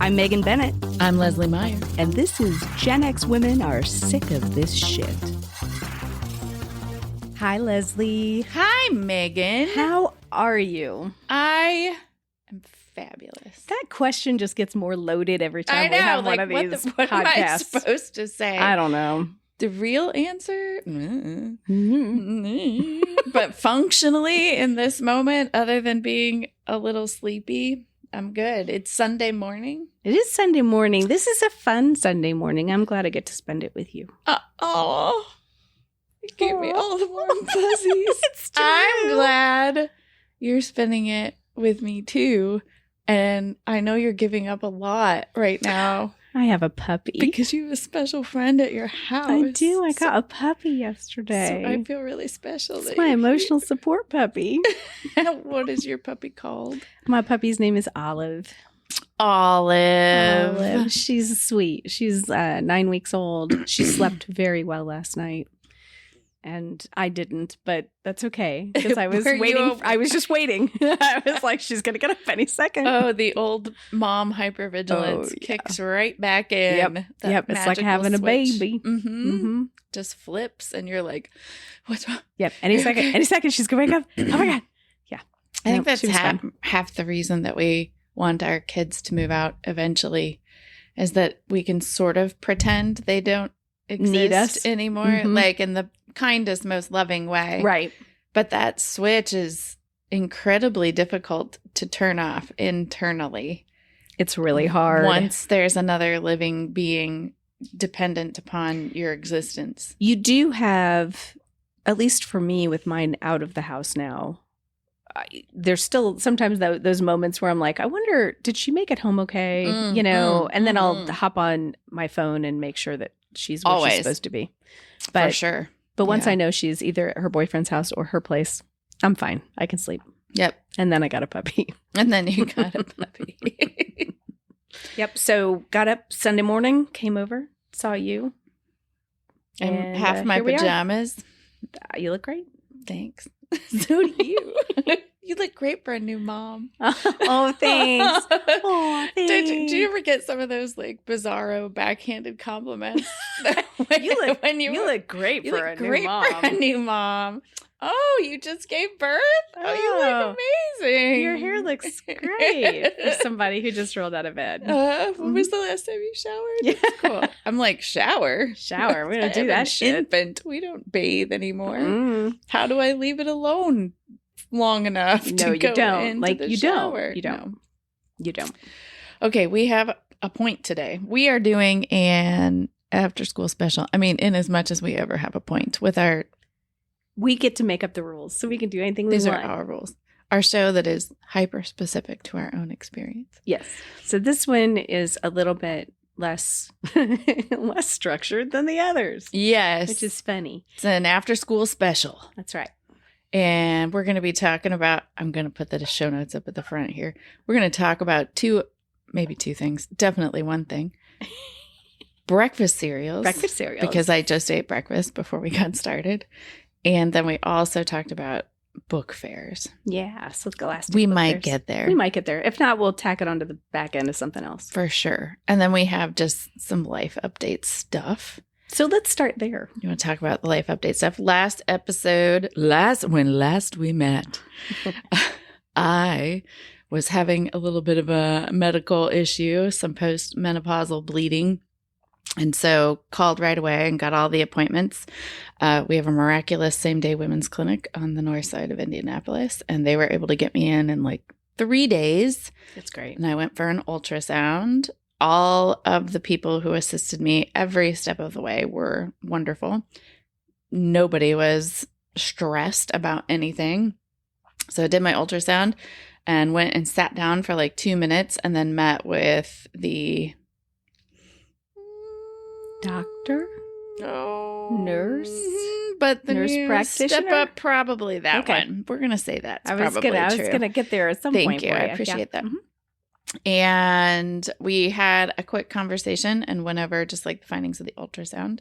I'm Megan Bennett. I'm Lesley Meyer. And this is Gen X Women Are Sick of This Shit. Hi, Lesley. Hi, Megan. How are you? I am fabulous. That question just gets more loaded every time we have one of these what podcasts. am I supposed to say? I don't know. The real answer? But functionally, in this moment, other than being a little sleepy, I'm good. It's Sunday morning. It is Sunday morning. This is a fun Sunday morning. I'm glad I get to spend it with you. Oh, you gave me all the warm fuzzies. It's true. I'm glad you're spending it with me too. And I know you're giving up a lot right now. I have a puppy. Because you have a special friend at your house. I do. I got a puppy yesterday. So I feel really special. It's my emotional support puppy. What is your puppy called? My puppy's name is Olive. Olive. She's sweet. She's 9 weeks old. She slept very well last night. And I didn't, but that's okay because I was waiting. I was just waiting. I was like, she's going to get up any second. Oh, the old mom hypervigilance kicks right back in. Yep. It's like having a baby. Just flips and you're like, what's wrong? Yep. Any second she's going to wake up. Oh my God. Yeah. I think that's half the reason that we want our kids to move out eventually is that we can sort of pretend they don't exist anymore. Like in the kindest, most loving way. Right. But that switch is incredibly difficult to turn off internally. It's really hard. Once there's another living being dependent upon your existence. You do have, at least for me with mine out of the house now, there's still sometimes those moments where I'm like, I wonder, did she make it home okay? And then I'll hop on my phone and make sure that she's where she's supposed to be. But, for sure. But once I know she's either at her boyfriend's house or her place, I'm fine. I can sleep. Yep. And then I got a puppy. And then you got a puppy. Yep. So got up Sunday morning, came over, saw you. And half my pajamas. You look great. Thanks. So do you. You look great for a new mom. Oh, thanks. Oh, thanks. Did you ever get some of those like bizarro backhanded compliments? You look great for a new mom. Oh, you just gave birth? Oh, you look amazing. Your hair looks great for somebody who just rolled out of bed. When was the last time you showered? Yeah. That's cool. I'm like, shower. We don't do that shit. Infant. We don't bathe anymore. How do I leave it alone long enough to go into the shower? You don't. Okay, we have a point today. We are doing an after school special. I mean, in as much as we ever have a point with our... We get to make up the rules, so we can do anything we want. These are our rules. Our show that is hyper-specific to our own experience. Yes. So this one is a little bit less structured than the others. Yes. Which is funny. It's an after-school special. That's right. And we're going to be talking about... I'm going to put the show notes up at the front here. We're going to talk about maybe two things. Definitely one thing. Breakfast cereals. Because I just ate breakfast before we got started. And then we also talked about book fairs. Yeah, so we might get there. We might get there. If not, we'll tack it onto the back end of something else. For sure. And then we have just some life update stuff. So let's start there. You want to talk about the life update stuff? Last episode, when last we met, I was having a little bit of a medical issue, some postmenopausal bleeding. And so called right away and got all the appointments. We have a miraculous same-day women's clinic on the north side of Indianapolis, and they were able to get me in like 3 days. That's great. And I went for an ultrasound. All of the people who assisted me every step of the way were wonderful. Nobody was stressed about anything. So I did my ultrasound and went and sat down for like 2 minutes and then met with the... doctor? Oh. Nurse? But the nurse practitioner? Step up, probably that one. We're going to say that's probably true. I was going to get there at some point. Thank you. I appreciate that. Mm-hmm. And we had a quick conversation and went over just like the findings of the ultrasound.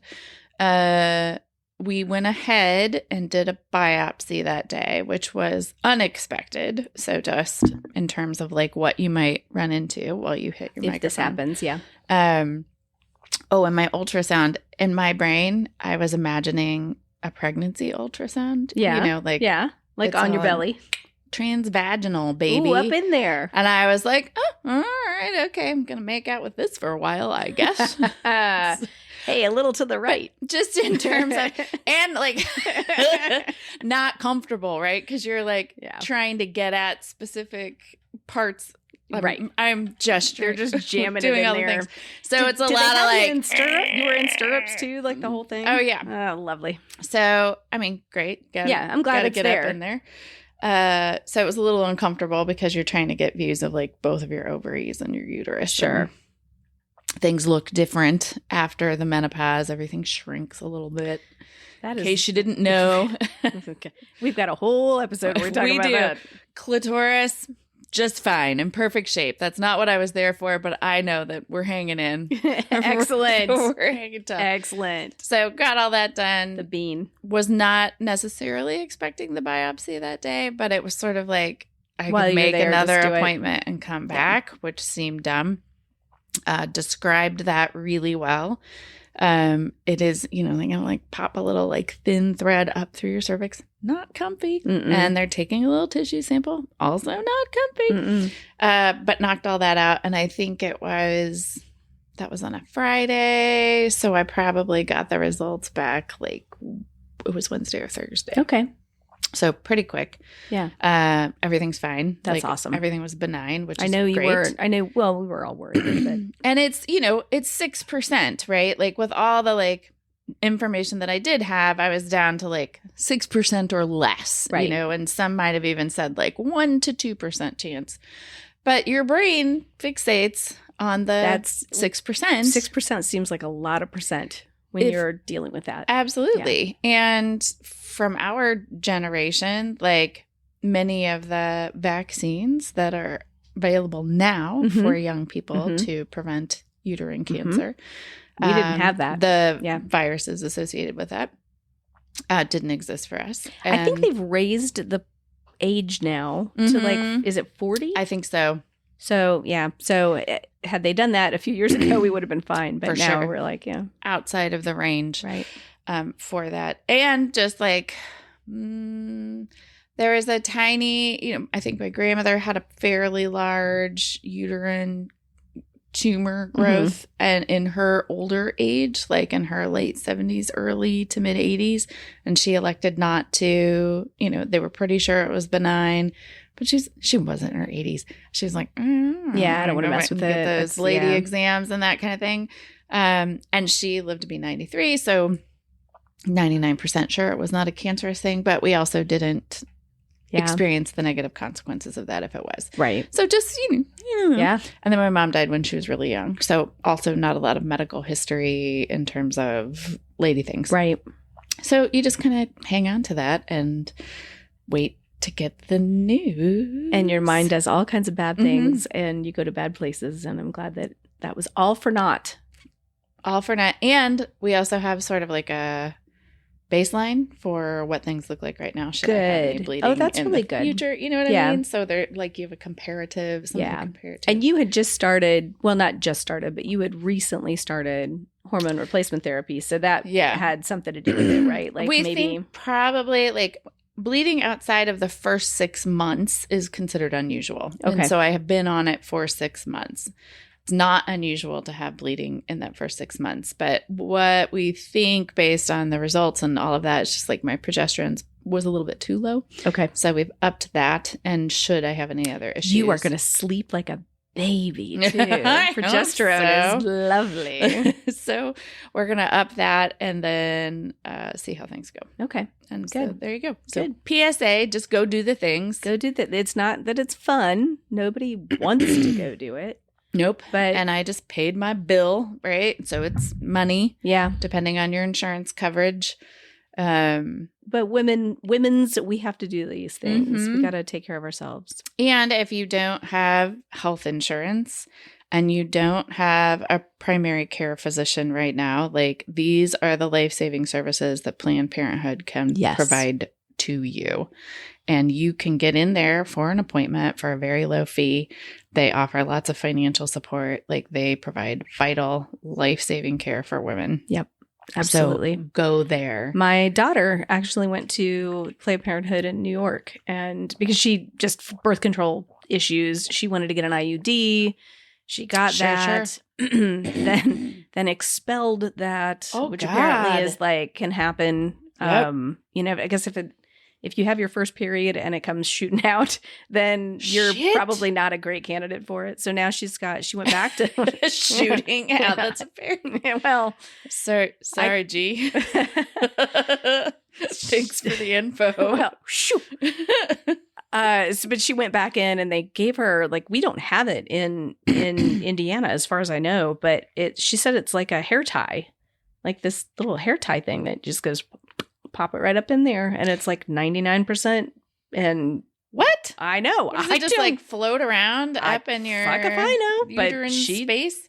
we went ahead and did a biopsy that day, which was unexpected. So just in terms of like what you might run into while you hit your microphone. If this happens, yeah. Oh, and my ultrasound, in my brain, I was imagining a pregnancy ultrasound. Yeah. You know, like. Yeah. Like on your belly. Transvaginal, baby. Ooh, up in there. And I was like, oh, all right, okay. I'm going to make out with this for a while, I guess. Hey, a little to the right. But just in terms of, and like, not comfortable, right? Because you're like trying to get at specific parts. Right. I'm gesturing. They're just jamming doing it in all there. the things. So it's a lot of like. You were in stirrups too, like the whole thing? Oh, yeah. Oh, lovely. So, I mean, great. I'm glad it's get there. Up in there. So it was a little uncomfortable because you're trying to get views of like both of your ovaries and your uterus. Sure. Things look different after the menopause. Everything shrinks a little bit. That is, in case you didn't know. Okay. We've got a whole episode where we're talking about that. Clitoris, just fine, in perfect shape. That's not what I was there for, but I know that we're hanging in. Excellent. We're hanging tough. Excellent. So got all that done. The bean. Was not necessarily expecting the biopsy that day, but it was sort of like I While could you're make there, another just do it. appointment and come back, which seemed dumb. Described that really well. It is, you know, they're gonna like pop a little like thin thread up through your cervix. Not comfy. And they're taking a little tissue sample. Also not comfy. But knocked all that out. And I think that was on a Friday. So I probably got the results back like it was Wednesday or Thursday. Okay. So pretty quick. Yeah. Everything's fine. That's awesome. Everything was benign, which I is know you great. were. I know. Well, we were all worried. But. And it's, you know, it's 6%, right? Like with all the like information that I did have, I was down to like 6% or less, right. You know, and some might have even said like 1 to 2% chance. But your brain fixates on that's 6%. 6% seems like a lot of percent when you're dealing with that. Absolutely. Yeah. And from our generation, like many of the vaccines that are available now for young people to prevent uterine cancer. We didn't have that. The viruses associated with that didn't exist for us. And I think they've raised the age now to like, is it 40? I think so. So, yeah. So had they done that a few years ago, we would have been fine. But For now sure. we're like, outside of the range. Right. For that. And just like, there is a tiny, you know, I think my grandmother had a fairly large uterine tumor growth and in her older age, like in her late 70s, early to mid 80s. And she elected not to, you know, they were pretty sure it was benign. But she wasn't in her 80s. She was like, I don't want to mess with it. Get those lady exams and that kind of thing. And she lived to be 93, so 99% sure it was not a cancerous thing. But we also didn't experience the negative consequences of that if it was. Right. So just, you know. Yeah. And then my mom died when she was really young. So also not a lot of medical history in terms of lady things. Right. So you just kind of hang on to that and wait to get the news. And your mind does all kinds of bad things and you go to bad places. And I'm glad that that was all for naught. All for naught. And we also have sort of like a baseline for what things look like right now. Should I have any bleeding Oh, that's in really the good. future? You know what I mean? So they're like you have a comparative. Something to compare to. And you had just started, well, not just started, but you had recently started hormone replacement therapy. So that had something to do with it, right? Like we maybe think probably like bleeding outside of the first 6 months is considered unusual. Okay. And so I have been on it for 6 months. It's not unusual to have bleeding in that first 6 months. But what we think based on the results and all of that is just like my progesterone was a little bit too low. Okay. So we've upped that. And should I have any other issues? You are going to sleep like a baby too. Progesterone is lovely. So we're going to up that and then see how things go. Okay. And good. So there you go. So PSA, just go do the things. Go do that. It's not that it's fun. Nobody wants to go do it. Nope. But and I just paid my bill, right? So it's money. Yeah. Depending on your insurance coverage. But women's, we have to do these things. We got to take care of ourselves. And if you don't have health insurance, and you don't have a primary care physician right now, like these are the life-saving services that Planned Parenthood can provide to you. And you can get in there for an appointment for a very low fee. They offer lots of financial support. Like they provide vital, life-saving care for women. Yep. Absolutely. So go there. My daughter actually went to Planned Parenthood in New York, and because she just birth control issues, she wanted to get an IUD. She got that, then expelled that, which apparently is like can happen. Yep. I guess if you have your first period and it comes shooting out, then you're probably not a great candidate for it. So now she went back to shooting out. That's fair. Well, sorry, G. Thanks for the info. Well, shoo. But she went back in and they gave her, like, we don't have it in Indiana as far as I know, but she said it's like a hair tie, like this little hair tie thing that just goes pop it right up in there, and it's like 99%. And what? I know. I just like float around up in your fuck if I know, uterine space.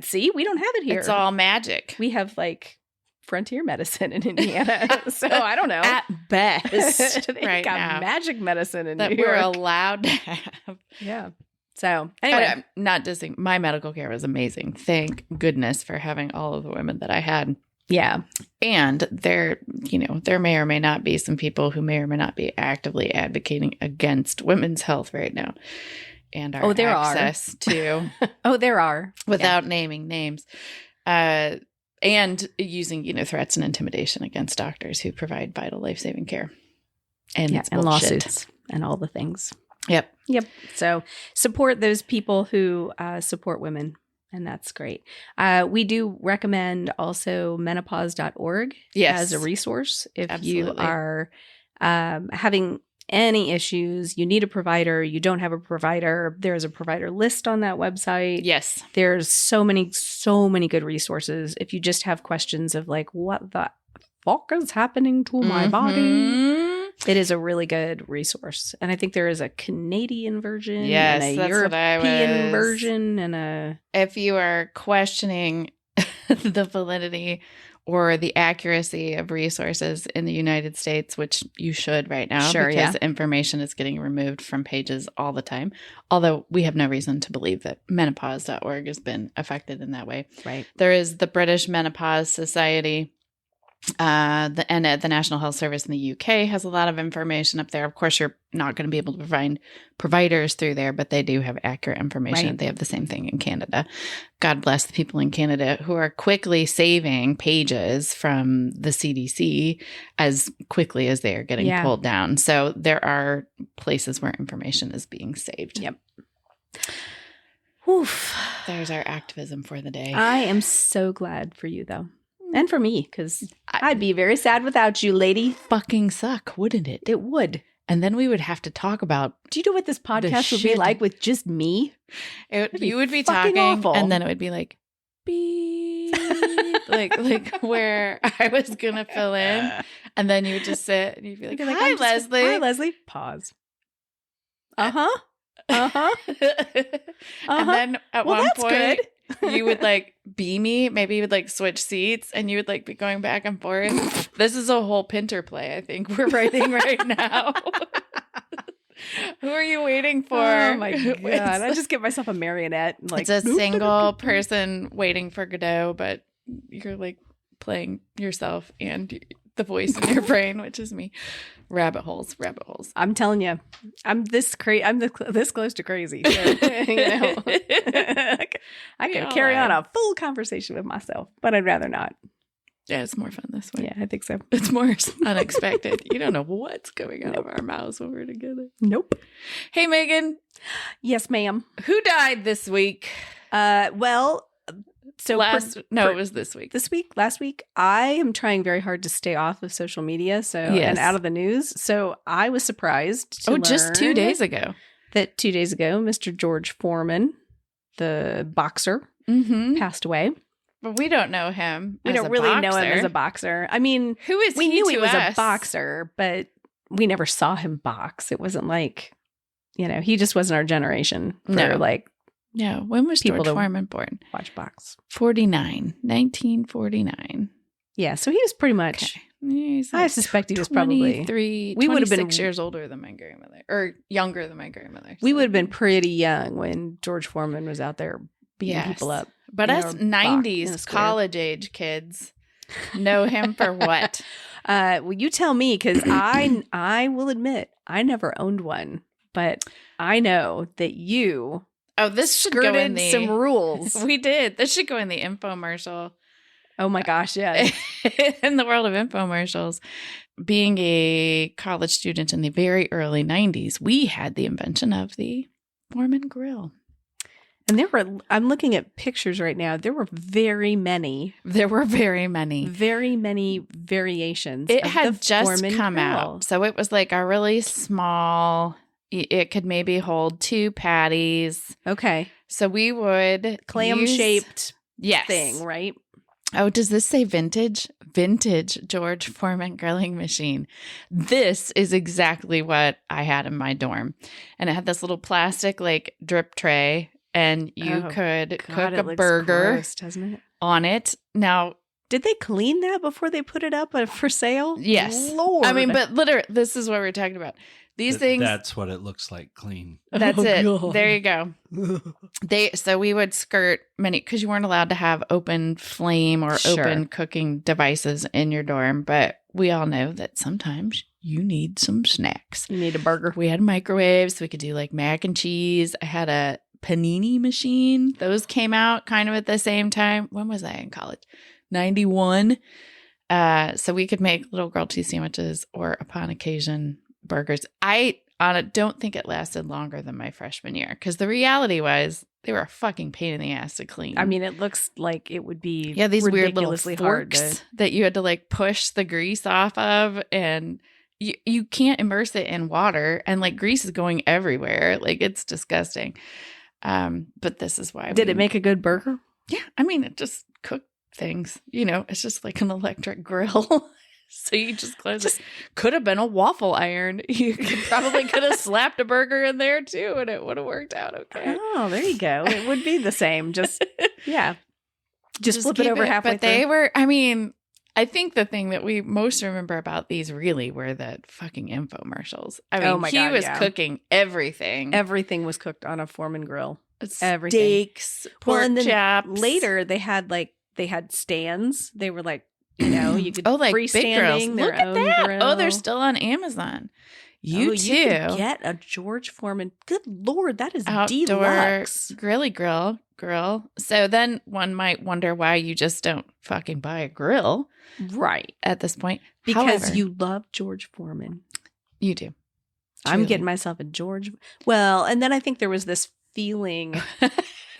See, we don't have it here. It's all magic. We have like frontier medicine in Indiana, so I don't know. At best, they got now, magic medicine in that New York. We're allowed to have. Yeah. So anyway, I'm not dissing. My medical care was amazing. Thank goodness for having all of the women that I had. Yeah. And there may or may not be some people who may or may not be actively advocating against women's health right now. And our access to there are. Without naming names. And using, threats and intimidation against doctors who provide vital life-saving care. And it's and bullshit. Lawsuits and all the things. Yep. So support those people who support women. And that's great. We do recommend also menopause.org as a resource. If you are having any issues, you need a provider, you don't have a provider, there's a provider list on that website. Yes. There's so many good resources. If you just have questions of like, what the fuck is happening to my body? It is a really good resource. And I think there is a Canadian version and a European version and a... If you are questioning the validity or the accuracy of resources in the United States, which you should right now because information is getting removed from pages all the time. Although we have no reason to believe that menopause.org has been affected in that way. Right. There is the British Menopause Society. The National Health Service in the UK has a lot of information up there. Of course, you're not going to be able to find providers through there, but they do have accurate information. Right. They have the same thing in Canada. God bless the people in Canada who are quickly saving pages from the CDC as quickly as they are getting pulled down. So there are places where information is being saved. Yep. Oof. There's our activism for the day. I am so glad for you, though. And for me, because I'd be very sad without you, lady. Fucking suck, wouldn't it? It would. And then we would have to talk about... Do you know what this podcast would be like with just me? You would be talking, awful. And then it would be like, beep, like where I was going to fill in. And then you would just sit and you'd be like, hi, Lesley. Hi, Lesley. Pause. Uh-huh. Uh-huh. And then at one point... Good. You would like be me. Maybe you would like switch seats and you would like be going back and forth. This is a whole Pinter play, I think we're writing right now. Who are you waiting for? Oh my God. I just get myself a marionette. It's a single person waiting for Godot, but you're like playing yourself and the voice in your brain, which is me. Rabbit holes. I'm telling you, I'm this close to crazy. So, I can carry on a full conversation with myself, but I'd rather not. Yeah, it's more fun this way. Yeah, I think so. It's more unexpected. You don't know what's coming out of our mouths when we're together. Nope. Hey, Megan. Yes, ma'am. Who died this week? So it was this week. Last week, I am trying very hard to stay off of social media, and out of the news. So I was surprised to learn just 2 days ago. That 2 days ago, Mr. George Foreman, the boxer, passed away. But we don't know him. We don't really know him as a boxer. I mean, who is we knew he was a boxer, but we never saw him box. It wasn't like, he just wasn't our generation for No. When was People George to Foreman born? watch box. 1949. Yeah, so he was pretty much. Okay. He's I suspect he was probably 23, we would have been 26 years older than my grandmother, or younger than my grandmother. We would have been pretty young when George Foreman was out there beating people up. But us 90s college age kids know him for what? Well, you tell me, because I will admit I never owned one, but I know that you this should go in the some rules. We did. This should go in the infomercial. Oh my gosh, yeah. In the world of infomercials, being a college student in the very early 90s, we had the invention of the Foreman grill. And I'm looking at pictures right now. There were very many variations. It of had the just Foreman come grill. out. So it was like a really small, it could maybe hold 2 patties. Okay. So we would Clam-shaped yes. thing, right? Oh, does this say vintage? Vintage George Foreman grilling machine. This is exactly what I had in my dorm. And it had this little plastic like drip tray, and you could cook a burger gross, doesn't it? On it. Now, did they clean that before they put it up for sale? Yes. Lord. I mean, but literally, this is what we're talking about. These things. That's what it looks like clean. That's it. God. There you go. So we would skirt many, because you weren't allowed to have open flame or open cooking devices in your dorm. But we all know that sometimes you need some snacks. You need a burger. We had microwaves, so we could do like mac and cheese. I had a panini machine. Those came out kind of at the same time. When was I in college? 91. So we could make little grilled cheese sandwiches or, upon occasion, burgers. I don't think it lasted longer than my freshman year, because the reality was they were a fucking pain in the ass to clean. I mean, it looks like it would be these weird little ridiculously hard forks that you had to like push the grease off of, and you can't immerse it in water, and like grease is going everywhere. Like, it's disgusting. But this is why. Did it make a good burger? Yeah. I mean, it just cooked things. It's just like an electric grill. So you just close it. Could have been a waffle iron. You probably could have slapped a burger in there too, and it would have worked out okay. Oh, there you go. It would be the same. Just flip it over halfway but through. They were, I mean, I think the thing that we most remember about these really were the fucking infomercials. I mean, he was cooking everything. Everything was cooked on a Foreman grill. Everything. Steaks, pork chops. Later, they had stands. They were like, you could like freestanding Look at that. Grill. Oh, they're still on Amazon. You too. You can get a George Foreman. Good Lord, that is outdoor deluxe. Grilly grill. So then one might wonder why you just don't fucking buy a grill. Right. At this point. Because However, you love George Foreman. You do. I'm getting myself a George. Well, and then I think there was this feeling,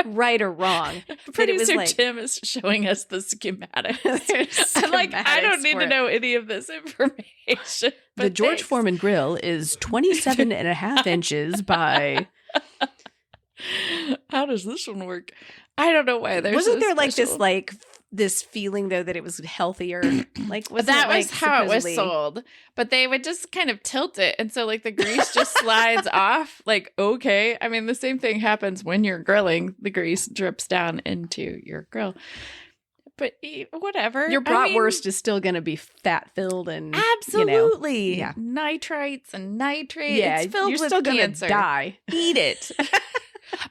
right or wrong. Producer Tim is showing us the schematics. I'm like, I don't need to know any of this information. The George Foreman grill is 27 and a half inches by... How does this one work? I don't know why. Wasn't there this feeling though that it was healthier? Like, was that was how it was sold, but they would just kind of tilt it, and so like the grease just slides off. Like, okay, I mean the same thing happens when you're grilling; the grease drips down into your grill. But whatever, your bratwurst is still going to be fat filled and absolutely nitrites and nitrates. Yeah, it's filled you're with still going to die. Eat it.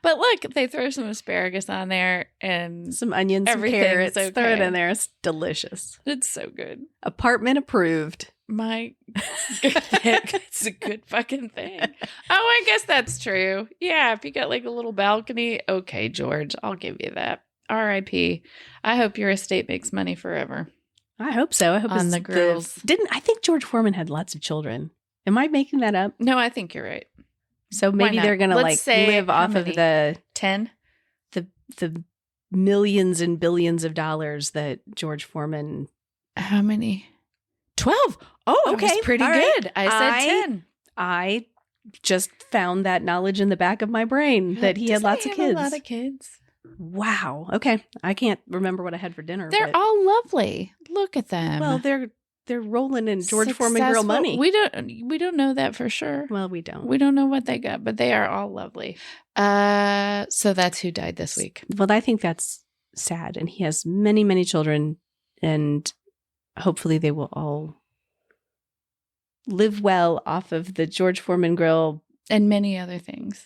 But look, they throw some asparagus on there and some onions, some carrots. Okay. Throw it in there. It's delicious. It's so good. Apartment approved. It's a good fucking thing. Oh, I guess that's true. Yeah, if you got like a little balcony, okay, George, I'll give you that. R.I.P. I hope your estate makes money forever. I hope so. I hope on the grills. I think George Foreman had lots of children. Am I making that up? No, I think you're right. So maybe they're going to live off of the 10, the millions and billions of dollars that George Foreman. How many? 12. Oh, okay. That was pretty good. I said 10. I just found that knowledge in the back of my brain that he had lots of kids. A lot of kids. Wow. Okay. I can't remember what I had for dinner. They're all lovely. Look at them. Well, they're rolling in George Foreman grill money. We don't know that for sure. Well, we don't. We don't know what they got, but they are all lovely. So that's who died this week. Well, I think that's sad. And he has many, many children. And hopefully they will all live well off of the George Foreman grill. And many other things.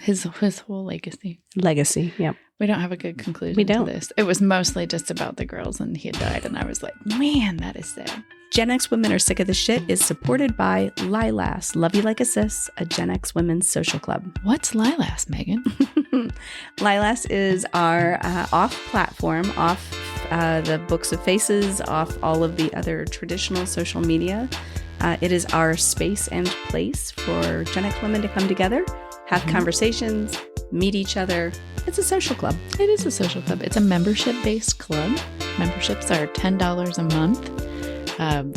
His whole legacy. Legacy, yep. We don't have a good conclusion We don't. to this. It was mostly just about the girls and he had died. And I was like, man, that is sad. Gen X Women Are Sick of the Shit is supported by Lilas, Love You Like a Sis, a Gen X women's social club. What's Lilas, Megan? Lilas is our off-platform, off the Books of Faces, off all of the other traditional social media. It is our space and place for Gen X women to come together, have conversations, meet each other. It's a social club. It is a social club. It's a membership-based club. Memberships are $10 a month.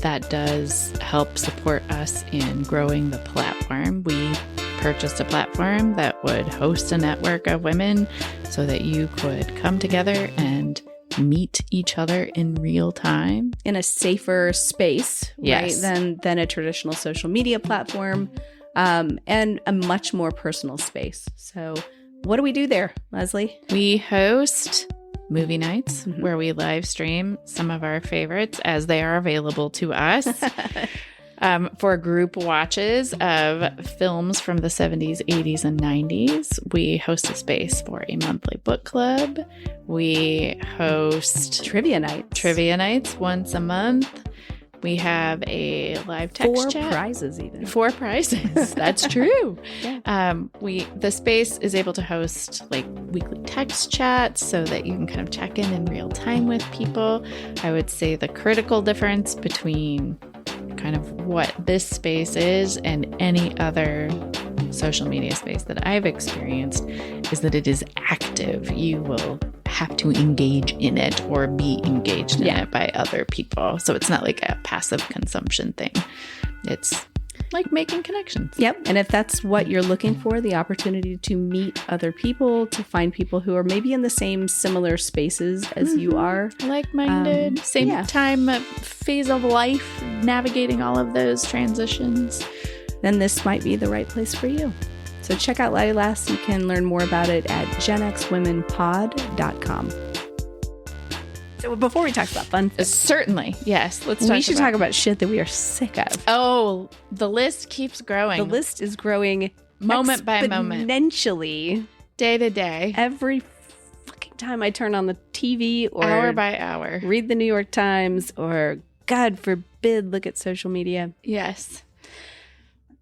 That does help support us in growing the platform. We purchased a platform that would host a network of women so that you could come together and meet each other in real time. In a safer space, Yes. right, than a traditional social media platform, and a much more personal space. So what do we do there, Lesley? We host movie nights where we live stream some of our favorites as they are available to us. For group watches of films from the 70s, 80s, and 90s, we host a space for a monthly book club. We host Trivia nights. trivia nights once a month. We have a live text 4 chat. prizes even. 4 prizes. That's true. Yeah. The space is able to host like weekly text chats so that you can kind of check in real time with people. I would say the critical difference between kind of what this space is and any other social media space that I've experienced is that it is active. You will have to engage in it or be engaged in it by other people. So it's not like a passive consumption thing. It's like making connections. Yep. And if that's what you're looking for, the opportunity to meet other people, to find people who are maybe in the same similar spaces as you are. Like-minded, same yeah. time phase of life, navigating all of those transitions. Then this might be the right place for you. So check out Lilas. You can learn more about it at genxwomenpod.com. So before we talk about fun, Certainly, yes. we should talk about shit that we are sick of. Oh, the list keeps growing. The list is growing Moment by moment. exponentially Day to day. every fucking time I turn on the TV or Hour by hour. read the New York Times or, God forbid, look at social media. Yes.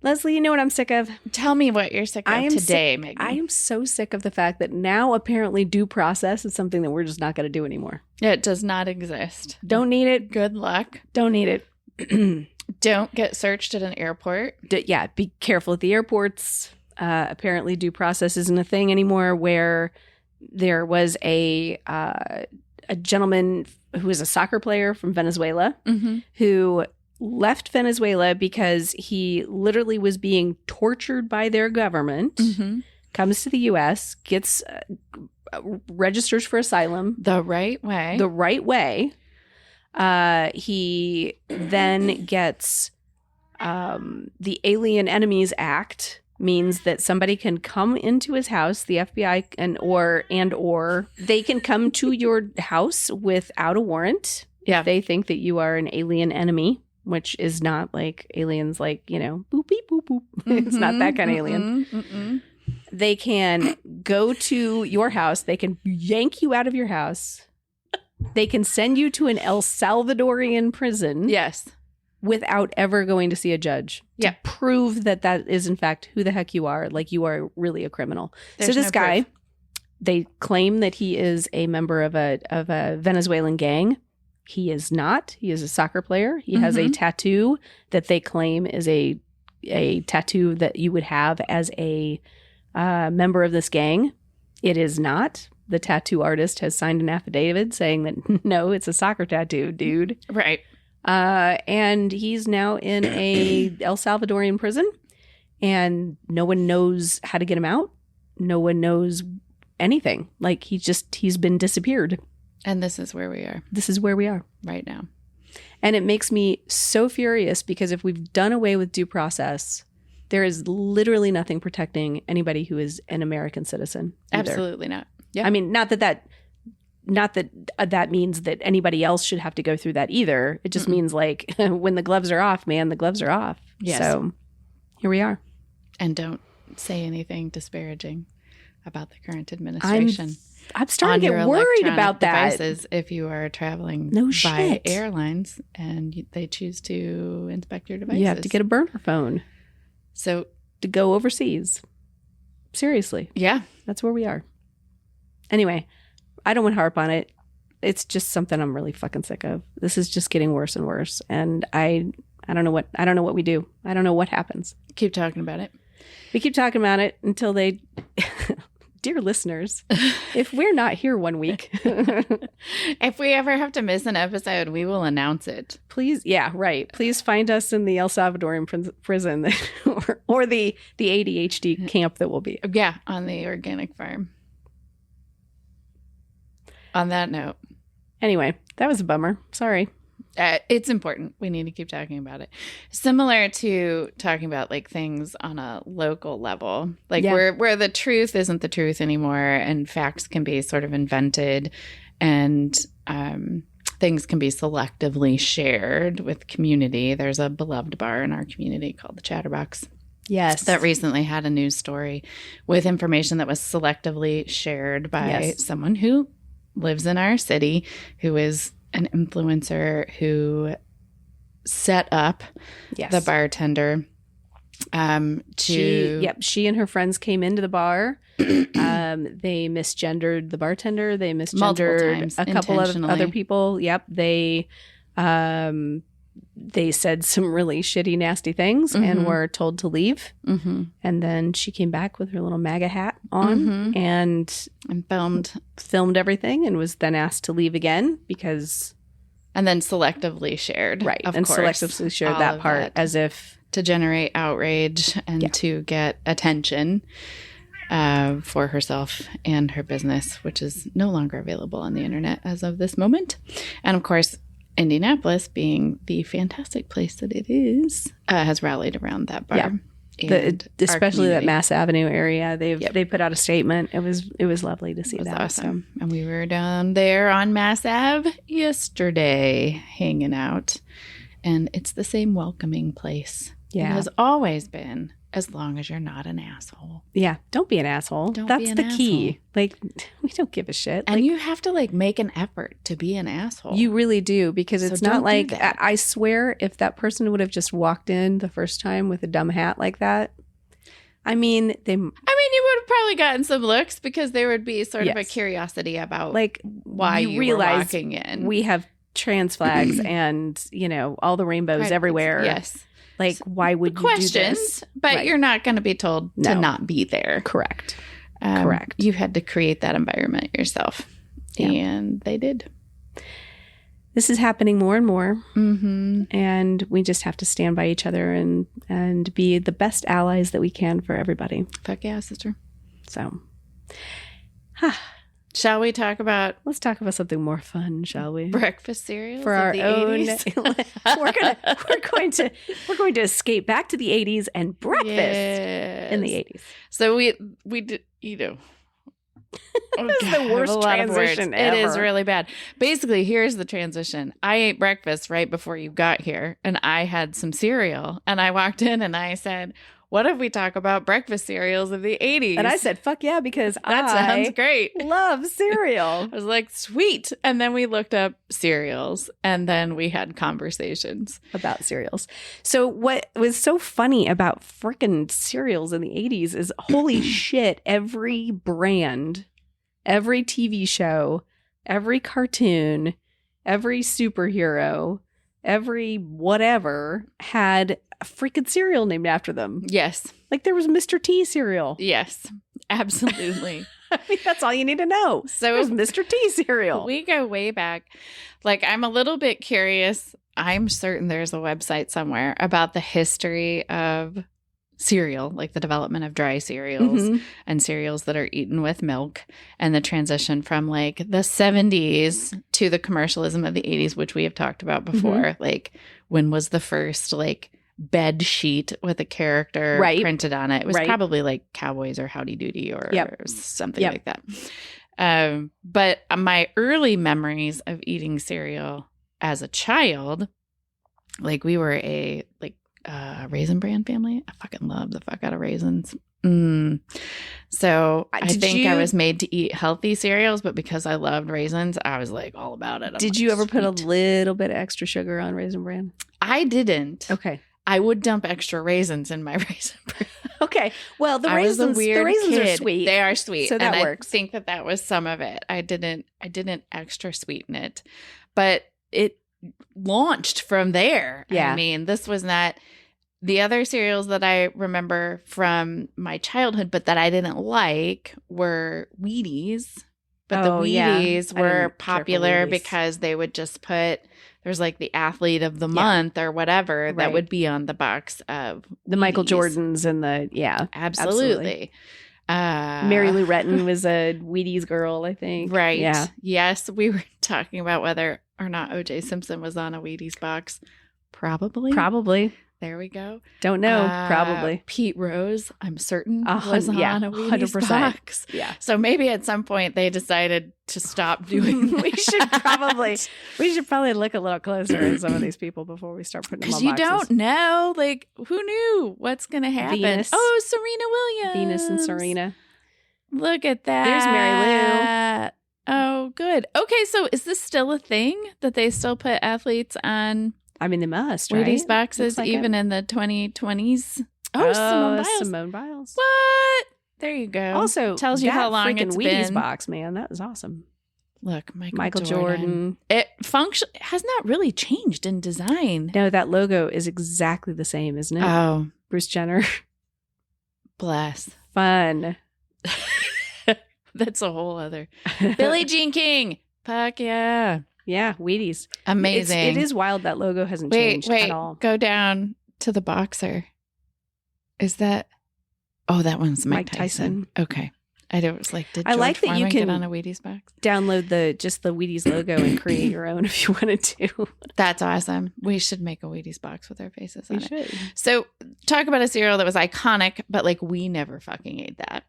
Leslie, you know what I'm sick of? Tell me what you're sick of today, Megan. I am so sick of the fact that now apparently due process is something that we're just not going to do anymore. It does not exist. Don't need it. Good luck. Don't need it. Don't get searched at an airport. Yeah, be careful at the airports. Apparently due process isn't a thing anymore, where there was a gentleman who was a soccer player from Venezuela who left Venezuela because he literally was being tortured by their government, comes to the U.S., gets registers for asylum. The right way. The right way. He then gets the Alien Enemies Act, means that somebody can come into his house, the FBI and or they can come to your house without a warrant. Yeah. If they think that you are an alien enemy, which is not like aliens like, boop, beep, boop, boop. It's not that kind of alien. They can go to your house. They can yank you out of your house. They can send you to an El Salvadorian prison. Yes. Without ever going to see a judge. Yeah. To prove that is in fact who the heck you are. Like you are really a criminal. There's so this no guy, proof. they claim that he is a member of a Venezuelan gang. He is not. He is a soccer player. He has a tattoo that they claim is a tattoo that you would have as a member of this gang. It is not. The tattoo artist has signed an affidavit saying that no, it's a soccer tattoo, dude. Right. And he's now in a El Salvadorian prison, and no one knows how to get him out. No one knows anything. Like he's been disappeared. And this is where we are. This is where we are right now. And it makes me so furious because if we've done away with due process, There is literally nothing protecting anybody who is an American citizen. Either. Absolutely not. Yeah. I mean, not that means that anybody else should have to go through that either. It just means like when the gloves are off, man, the gloves are off. Yes. So here we are. And don't say anything disparaging about the current administration. I'm starting to get worried about that. Devices if you are traveling by shit. airlines and they choose to inspect your devices. You have to get a burner phone So to go overseas. Seriously. yeah. That's where we are. Anyway, I don't want to harp on it. It's just something I'm really fucking sick of. This is just getting worse and worse. And I don't know what we do. I don't know what happens. Keep talking about it. We keep talking about it until they dear listeners, if we're not here one week, if we ever have to miss an episode, we will announce it. Please, yeah, right. Please find us in the El Salvadorian prison or the ADHD camp that will be. Yeah, on the organic farm. On that note. Anyway, that was a bummer. Sorry. It's important. We need to keep talking about it. Similar to talking about like things on a local level, like where the truth isn't the truth anymore and facts can be sort of invented and things can be selectively shared with community. There's a beloved bar in our community called the Chatterbox. Yes. That recently had a news story with information that was selectively shared by someone who lives in our city, who is an influencer who set up the bartender she and her friends came into the bar. They misgendered the bartender. They misgendered a couple of other people. Yep. They said some really shitty, nasty things and were told to leave. And then she came back with her little MAGA hat on and filmed everything and was then asked to leave again because... And then selectively shared. Right. Of and course, selectively shared that part as if... To generate outrage and to get attention for herself and her business, which is no longer available on the internet as of this moment. And of course... Indianapolis, being the fantastic place that it is, has rallied around that bar. Yeah. Especially that Mass Avenue area. They put out a statement. It was lovely to see that. Awesome. So. And we were down there on Mass Ave yesterday hanging out. And it's the same welcoming place. Yeah. It has always been. As long as you're not an asshole. Yeah. Don't be an asshole. That's the key. Like, we don't give a shit. And you have to, like, make an effort to be an asshole. You really do. Because it's not like, I swear, if that person would have just walked in the first time with a dumb hat like that, you would have probably gotten some looks because there would be sort of a curiosity about, like, why you were walking in. We have trans flags and, all the rainbows everywhere. Yes. Like, why would you do this? But you're not going to be told to not be there. Correct. Correct. You had to create that environment yourself. Yeah. And they did. This is happening more and more. And we just have to stand by each other and be the best allies that we can for everybody. Fuck yeah, sister. So, shall we talk about... Let's talk about something more fun, shall we? Breakfast cereals for our own. we're going to escape back to the 80s and breakfast in the 80s. So we did, this is the worst transition ever. It is really bad. Basically, here's the transition. I ate breakfast right before you got here, and I had some cereal, and I walked in and I said, what if we talk about breakfast cereals of the 80s? And I said, fuck yeah, because that sounds great. Love cereal. I was like, sweet. And then we looked up cereals and then we had conversations about cereals. So what was so funny about frickin' cereals in the 80s is holy shit, every brand, every TV show, every cartoon, every superhero, every whatever had a freaking cereal named after them. Yes. Like there was Mr. T cereal. Yes, absolutely. I mean, that's all you need to know. So it was Mr. T cereal. We go way back. Like, I'm a little bit curious. I'm certain there's a website somewhere about the history of cereal, like the development of dry cereals and cereals that are eaten with milk, and the transition from like the 70s to the commercialism of the 80s, which we have talked about before. Like, when was the first like bed sheet with a character printed on it. It was probably like Cowboys or Howdy Doody or something like that. But my early memories of eating cereal as a child, like we were a Raisin Bran family. I fucking love the fuck out of raisins. So I think I was made to eat healthy cereals, but because I loved raisins, I was like all about it. Did you ever put a little bit of extra sugar on Raisin Bran? I didn't. Okay. I would dump extra raisins in my Raisin Bran. Okay. Well, the raisins are sweet. They are sweet. So that and works. I think that was some of it. I didn't extra sweeten it, but it launched from there. Yeah. I mean, this was not the other cereals that I remember from my childhood, but that I didn't like were Wheaties. But the Wheaties were popular because they would just put, there's like the athlete of the month or whatever that would be on the box of the Michael Jordans and the, absolutely. Mary Lou Retton was a Wheaties girl, I think. Right. Yeah. Yes. We were talking about whether or not O.J. Simpson was on a Wheaties box. Probably. There we go. Don't know. Probably. Pete Rose, I'm certain, was on a Wheaties 100%. box. Yeah. So maybe at some point they decided to stop doing we should probably look a little closer at some of these people before we start putting them on boxes. boxes. Because you don't know. Like, who knew what's going to happen? Venus. Oh, Serena Williams. Venus and Serena. Look at that. There's Mary Lou. Oh, good. Okay, so is this still a thing that they still put athletes on? I mean, they must, right? Wheaties boxes, like even in the 2020s. Oh, Simone Biles. What? There you go. Also, tells you how long it's Wheaties been. box, man. That was awesome. Look, Michael Jordan. It has not really changed in design. No, that logo is exactly the same, isn't it? Oh, Bruce Jenner. Bless. Fun. That's a whole other. Billie Jean King. Fuck yeah. Yeah, Wheaties. Amazing. It is wild that logo hasn't changed at all. Go down to the boxer. Is that? Oh, that one's Mike Tyson. Okay. I was like, did George Foreman get on a Wheaties box? Download the Wheaties logo and create your own if you wanted to. That's awesome. We should make a Wheaties box with our faces on it. We should. So talk about a cereal that was iconic, but like we never fucking ate that.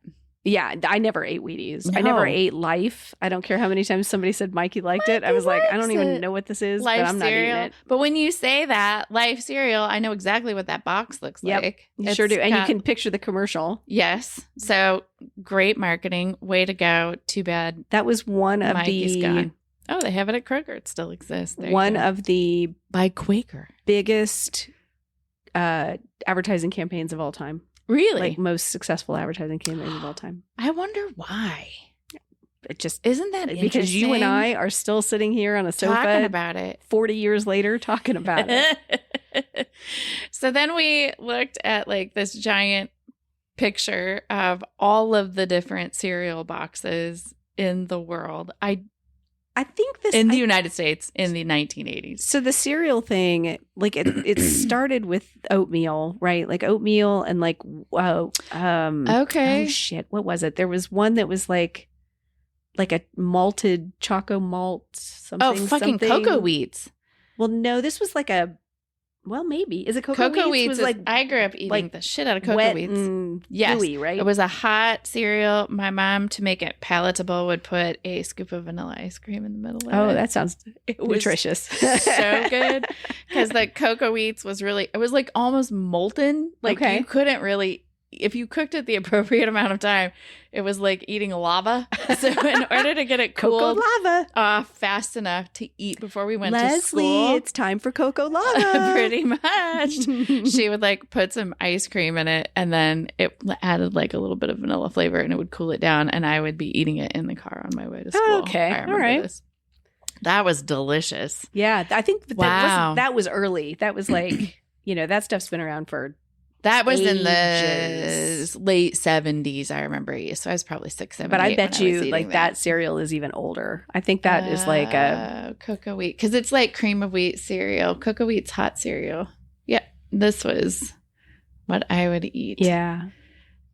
Yeah, I never ate Wheaties. No. I never ate Life. I don't care how many times somebody said Mikey liked it. I was like, I don't even know what this is, Life but I'm cereal. not eating it. But when you say that, Life cereal, I know exactly what that box looks like. You sure do. And you can picture the commercial. Yes. So great marketing. Way to go. Too bad. That was one of Mikey's gone. Oh, they have it at Kroger. It still exists. One of the by Quaker biggest advertising campaigns of all time. Really? Like most successful advertising campaigns of all time. I wonder why. It just isn't that because you and I are still sitting here on a sofa talking about it 40 years later talking about it. So then we looked at like this giant picture of all of the different cereal boxes in the world. I think this in the United States in the 1980s. So the cereal thing, like it started with oatmeal, right? Like oatmeal and like okay. Oh shit, what was it? There was one that was like a malted choco malt something. Oh, fucking something. Cocoa Wheats. Well, no, this was like well, maybe. Is it Cocoa Wheats? Was like I grew up eating the shit out of Cocoa wet Wheats. And yes, gooey, right? It was a hot cereal. My mom, to make it palatable, would put a scoop of vanilla ice cream in the middle of it. Oh, that sounds nutritious. So good. Because the Cocoa Wheats was really, it was like almost molten. Like you couldn't really, if you cooked it the appropriate amount of time, it was like eating lava. So in order to get it cooled lava fast enough to eat before we went Lesley, to school. It's time for Cocoa Lava. Pretty much. She would like put some ice cream in it and then it added like a little bit of vanilla flavor and it would cool it down and I would be eating it in the car on my way to school. Okay. I remember this. That was delicious. Yeah. I think that was early. That was like, that stuff's been around for that was ages. In the late 70s, I remember. So I was probably 6, 7, But I bet you like that cereal is even older. I think that is like a Cocoa Wheat. Because it's like cream of wheat cereal. Cocoa Wheat's hot cereal. Yeah. This was what I would eat. Yeah.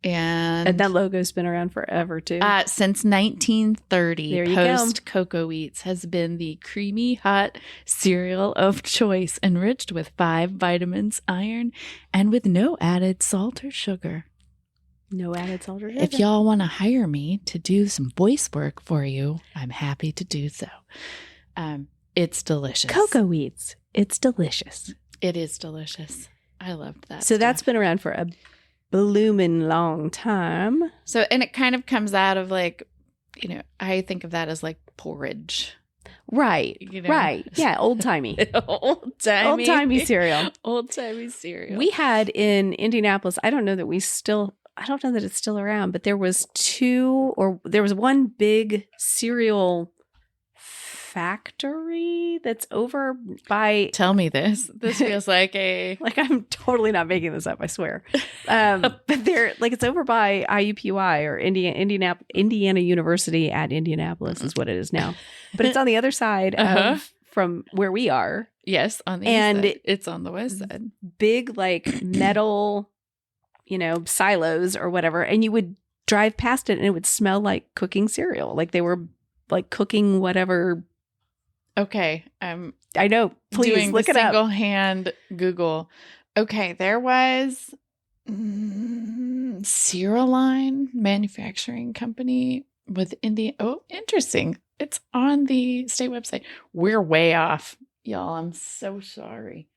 And that logo's been around forever, too. Since 1930, There you Post Cocoa Wheats has been the creamy, hot cereal of choice, enriched with 5 vitamins, iron, and with no added salt or sugar. No added salt or sugar. If y'all want to hire me to do some voice work for you, I'm happy to do so. It's delicious. Cocoa Wheats. It's delicious. It is delicious. I loved that. So that's been around for a bloomin' long time. So, and it kind of comes out of like, I think of that as like porridge. Right. Right. Yeah. Old timey. Old-timey cereal. Old-timey cereal. We had in Indianapolis, I don't know that it's still around, but there was one big cereal factory that's over by. Tell me this. This feels like I'm totally not making this up, I swear. But they're it's over by IUPUI or Indiana University at Indianapolis is what it is now. But it's on the other side of from where we are. Yes, on the east side. It's on the west side. Big metal, silos or whatever, and you would drive past it and it would smell like cooking cereal. Like they were cooking whatever. Okay. I know. Please doing look the it up. Single hand Google. Okay. There was Cereal Line Manufacturing Company with India. Oh, interesting. It's on the state website. We're way off, y'all. I'm so sorry.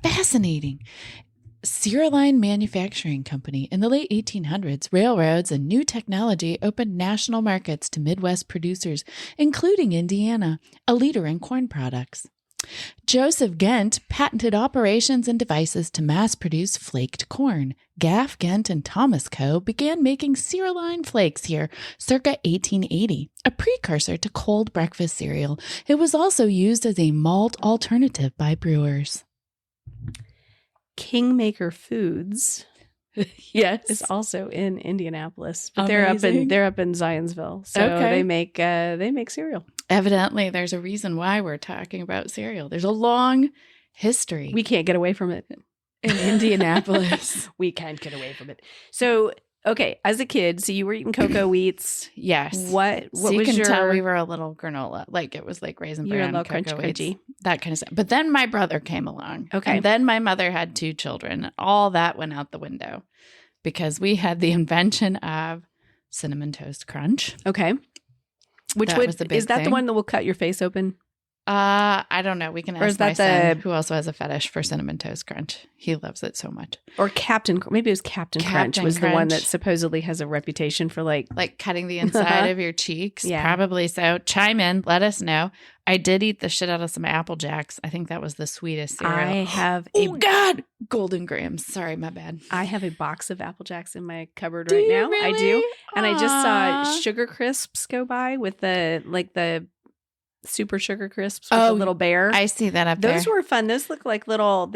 Fascinating. Cereal Line Manufacturing Company. In the late 1800s, railroads and new technology opened national markets to Midwest producers, including Indiana, a leader in corn products. Joseph Gent patented operations and devices to mass-produce flaked corn. Gaff, Gent, and Thomas Co. began making Cereal Line flakes here circa 1880, a precursor to cold breakfast cereal. It was also used as a malt alternative by brewers. Kingmaker Foods Yes. is also in Indianapolis, but Amazing. they're up in Zionsville. So Okay. they make cereal. Evidently, there's a reason why we're talking about cereal. There's a long history We can't get away from it. in Indianapolis. We can't get away from it. So, okay, as a kid, so you were eating cocoa wheats. Yes. What So was you can tell your we were a little granola. Like it was like Raisin you were a Bran, little cocoa crunchy, Wheats, that kind of stuff. But then my brother came along. Okay. And then my mother had 2 children. All that went out the window because we had the invention of Cinnamon Toast Crunch. Okay. Which That was the big is that the thing. one that will cut your face open? I don't know. We can Or is ask my that son, who also has a fetish for Cinnamon Toast Crunch. He loves it so much. Or maybe it was Captain Crunch Captain was the one that Crunch. supposedly has a reputation for Like cutting the inside of your cheeks. Yeah. Probably so. Chime in. Let us know. I did eat the shit out of some Apple Jacks. I think that was the sweetest cereal. I have Oh, God. Golden Grahams. Sorry, my bad. I have a box of Apple Jacks in my cupboard Do right you now. I do. really? And I just Aw. saw Sugar Crisps go by with the super Sugar Crisps with Oh, the little bear. I see that up Those there. were fun. Those look like little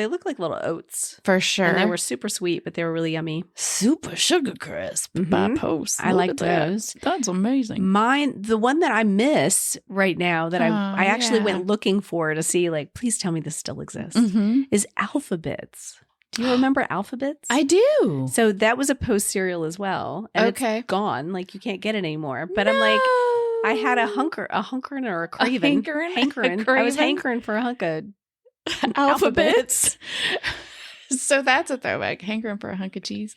oats. For sure. And they were super sweet, but they were really yummy. Super Sugar Crisp by Mhm. Post. I Look like at that. those. That's amazing. The one that I miss right now that Oh, I actually yeah. went looking for to see, please tell me this still exists, Mm-hmm. is Alphabets. Do you remember Alphabets? I do. So that was a Post cereal as well. And Okay. it's gone. You can't get it anymore. But I'm like, I had a hankering or a craving. hankering. I was hankering for a hunk of Alphabets. So that's a throwback. Hankering for a hunk of cheese.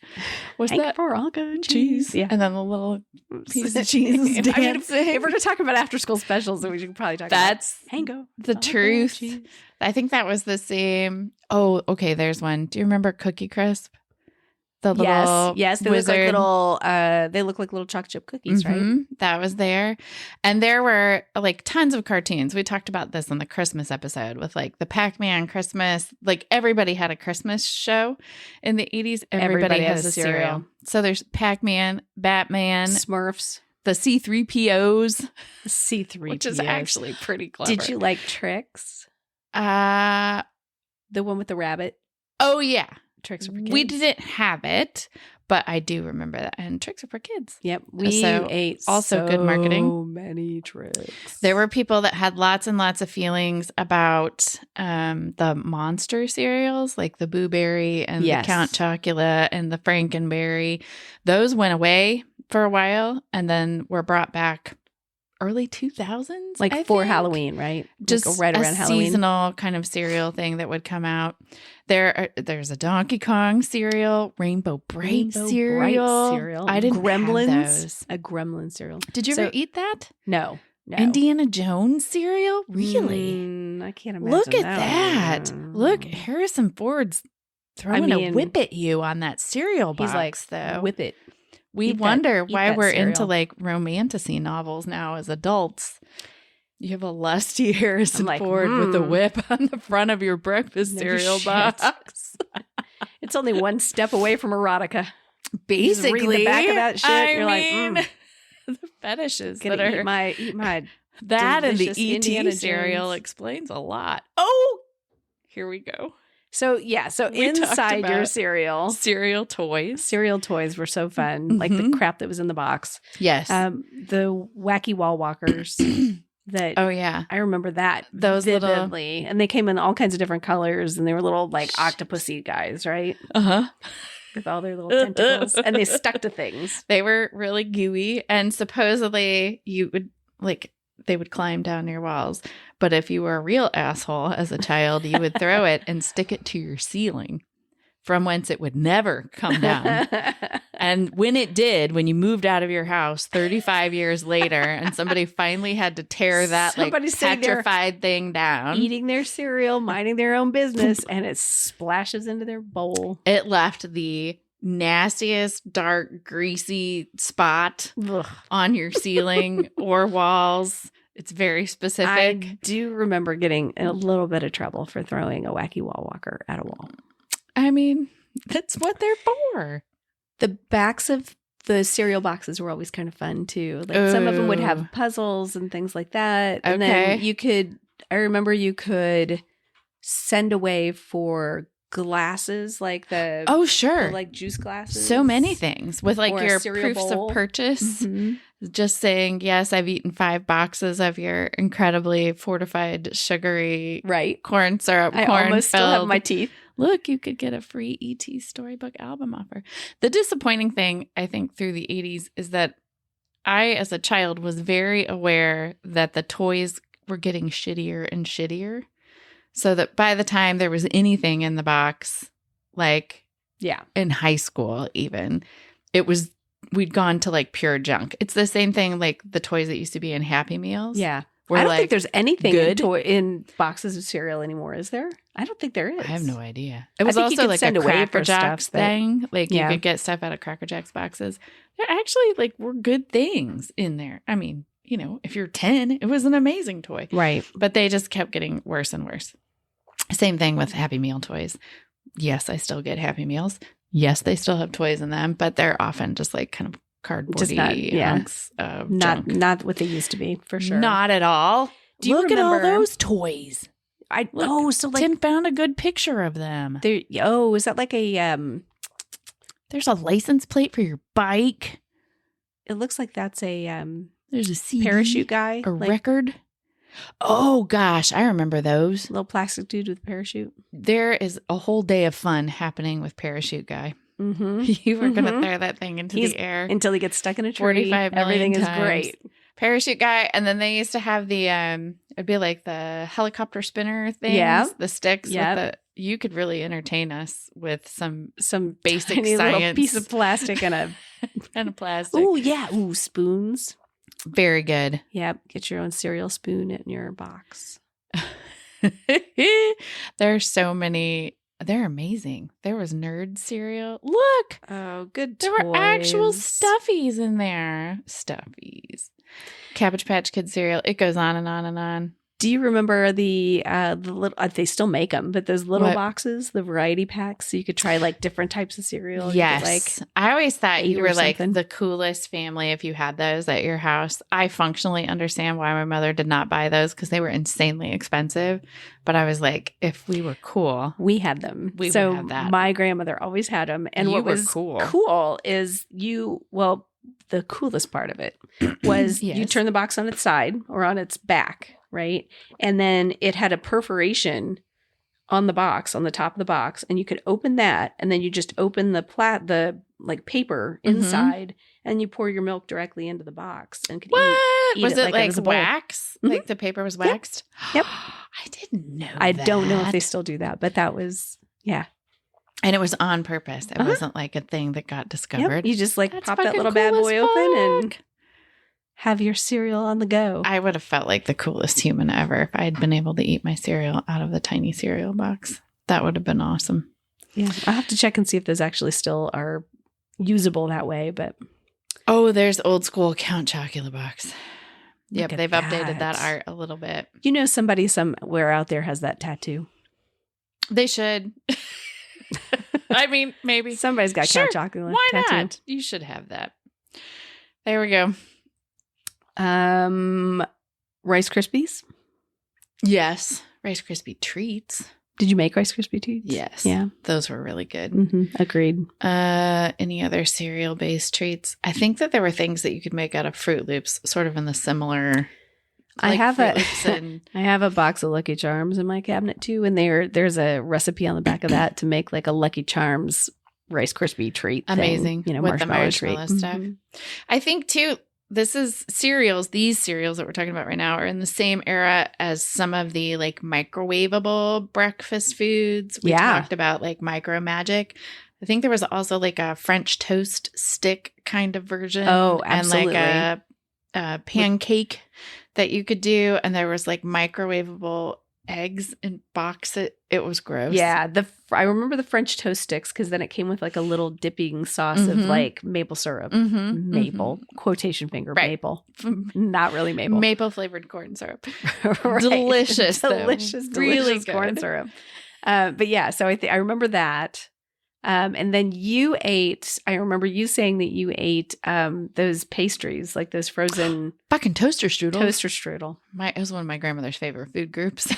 What's Hank that? for a hunk of cheese. Yeah. And then the little piece of cheese I mean, dancing. if we're going to talk about after school specials, then we should probably talk That's about Hango. the Hunk of truth. cheese. I think that was the same. Oh, okay. There's one. Do you remember Cookie Crisp? The little Yes. They wizard. look like little chocolate chip cookies, right? Mhm. That was there. And there were tons of cartoons. We talked about this on the Christmas episode with the Pac-Man Christmas. Everybody had a Christmas show in the 80s. Everybody has a cereal. So there's Pac-Man, Batman, Smurfs. the C-3POs, C3POs. which is actually pretty clever. Did you like Trix? Uh, The one with the rabbit? oh, yeah. Tricks are for kids. We didn't have it, but I do remember that. And Tricks are for kids. Yep. We ate also good marketing. So many tricks. There were people that had lots and lots of feelings about the monster cereals, like the Boo Berry and the Count Chocula and the Frankenberry. Those went away for a while and then were brought back early 2000s, like for Halloween, right? Just like right around Halloween. Seasonal kind of cereal thing that would come out. There's a Donkey Kong cereal, Rainbow Bright cereal. I didn't have those. A Gremlin cereal. Did you ever eat that? No. Indiana Jones cereal? Really? I can't imagine. Look at that. Look, Harrison Ford's throwing a whip at you on that cereal box. He's like, though. Whip it. We wonder why we're into like romantasy novels now as adults. You have a lusty Harrison Ford with a whip on the front of your breakfast cereal box. It's only one step away from erotica. Basically, you read the back of that shit. You're like, the fetishes that are eat my that and the Indiana ET cereal Jones. Explains a lot. Oh, here we go. So inside your cereal toys were so fun. Like the crap that was in the box. Yes. The wacky wall walkers. I remember that those vividly. And they came in all kinds of different colors, and they were little like octopusy guys, right? With all their little tentacles, and they stuck to things. They were really gooey, and supposedly they would climb down your walls. But if you were a real asshole as a child, you would throw it and stick it to your ceiling, from whence it would never come down. And when it did, when you moved out of your house 35 years later and somebody finally had to tear that petrified thing down. Eating their cereal, minding their own business, and it splashes into their bowl. It left the nastiest, dark, greasy spot on your ceiling or walls. It's very specific. I do remember getting in a little bit of trouble for throwing a wacky wall walker at a wall. I mean, that's what they're for. The backs of the cereal boxes were always kind of fun too. Like some of them would have puzzles and things like that. And then I remember you could send away for glasses, like the like juice glasses. So many things with like your proofs bowl. Of purchase. Just saying, yes, I've eaten 5 boxes of your incredibly fortified sugary corn syrup. I almost still have my teeth. Look, you could get a free ET storybook album offer. The disappointing thing, I think, through the 80s is that I, as a child, was very aware that the toys were getting shittier and shittier. So that by the time there was anything in the box, like in high school even, we'd gone to like pure junk. It's the same thing like the toys that used to be in Happy Meals. Yeah. I don't think there's anything in boxes of cereal anymore, is there? I don't think there is. I have no idea. It was also like a Cracker Jacks thing. Like you could get stuff out of Cracker Jacks boxes. There actually were good things in there. I mean, if you're 10, it was an amazing toy. Right. But they just kept getting worse and worse. Same thing with Happy Meal toys. Yes, I still get Happy Meals. Yes, they still have toys in them, but they're often just like kind of cardboardy hunks of junk. Not what they used to be, for sure. Not at all. Look at all those toys. Tim found a good picture of them. Is that like a there's a license plate for your bike. It looks like that's a there's a CD, parachute guy, a record. Oh gosh, I remember those. Little plastic dude with a parachute. There is a whole day of fun happening with Parachute Guy. You were going to throw that thing into the air until he gets stuck in a tree. 45 million Everything times. Is great. Parachute Guy, and then they used to have the it'd be like the helicopter spinner things, the sticks. With you could really entertain us with some basic tiny science little piece of plastic and a plastic. Oh yeah, spoons. Very good. Yep, get your own cereal spoon in your box. There's so many. They're amazing. There was nerd cereal. Look. Oh, good There were actual stuffies in there. Stuffies. Cabbage Patch Kid cereal. It goes on and on and on. Do you remember the little? They still make them, but those little What? boxes, the variety packs, so you could try like different types of cereal. Yes. You could, like, I always thought 8 you or were like something. the coolest family if you had those at your house. I functionally understand why my mother did not buy those because they were insanely expensive. But I was like, if we were cool, we had them. We would so have that. My grandmother always had them, and You what were was cool. is the coolest part of it was you Yes. turn the box on its side or on its back, right? And then it had a perforation on the box, on the top of the box, and you could open that, and then you just open the paper inside, and you pour your milk directly into the box and could What? eat Was it like like was a bowl. wax? Mhm. Like the paper was waxed? Yep. I didn't know I that. don't know if they still do that, but that was, yeah. And it was on purpose. It wasn't like a thing that got Yep. discovered. You just like That's pop that fucking little bad cool boy as open and fuck. have your cereal on the go. I would have felt like the coolest human ever if I had been able to eat my cereal out of the tiny cereal box. That would have been awesome. Yeah, I'll have to check and see if those actually still are usable that way. But Oh, there's old school Count Chocula box. Yep, at they've updated that that. art a little bit. you know, somebody somewhere out there has that tattoo. They should. I mean, maybe. Somebody's got Sure, Count Chocula Why tattoo. not? You should have that. There we go. Rice Krispies. Yes. Rice Krispie treats. Did you make Rice Krispie treats? Yes. Yeah. Those were really good. Agreed. Any other cereal based treats? I think that there were things that you could make out of Fruit Loops, sort of in the similar. I have Fruit Loops and I have a box of Lucky Charms in my cabinet too, and there's a recipe on the back of that to make like a Lucky Charms Rice Krispie treat. amazing. Thing, with the marshmallow treat. stuff. Mhm. I think too, this is cereals. These cereals that we're talking about right now are in the same era as some of the like microwavable breakfast foods. We Yeah. talked about like Micro Magic. I think there was also like a French toast stick kind of version. Oh, absolutely. And like a pancake that you could do. And there was like microwavable eggs in boxes. It was gross. Yeah, I remember the French toast sticks because then it came with like a little dipping sauce of Mhm. like maple syrup. Mm-hmm. Maple, quotation finger, Right. maple. Not really maple. Maple flavored corn syrup. Right. Delicious, though. delicious, Really delicious good. corn syrup. But yeah, so I remember that. And then you ate. I remember you saying that you ate those pastries, like those frozen Fucking toaster strudels. toaster strudel. It was one of my grandmother's favorite food groups.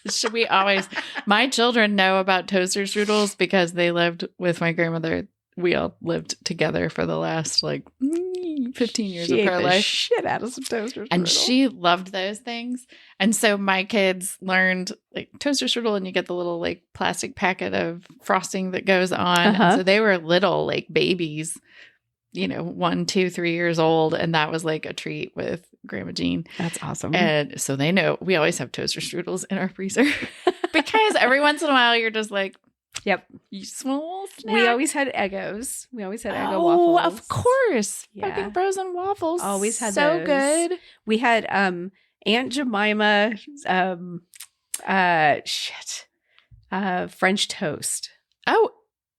Should we always? My children know about toaster strudels because they lived with my grandmother. We all lived together for the last like 15 years She of ate her the life. shit out of some toaster strudel. And she loved those things. And so my kids learned like toaster strudel, and you get the little like plastic packet of frosting that goes on. Uh-huh. And so they were little like babies, 1, 2, 3 years old. And that was like a treat with Grandma Jean. That's awesome. And so they know we always have toaster strudels in our freezer because every once in a while you're just like, Yep. you just want a little snack. We always had Eggos. We always had Eggo Oh, waffles. of course. Yeah. Fucking frozen waffles. Always had so those. good. We had Aunt Jemima French toast. Oh,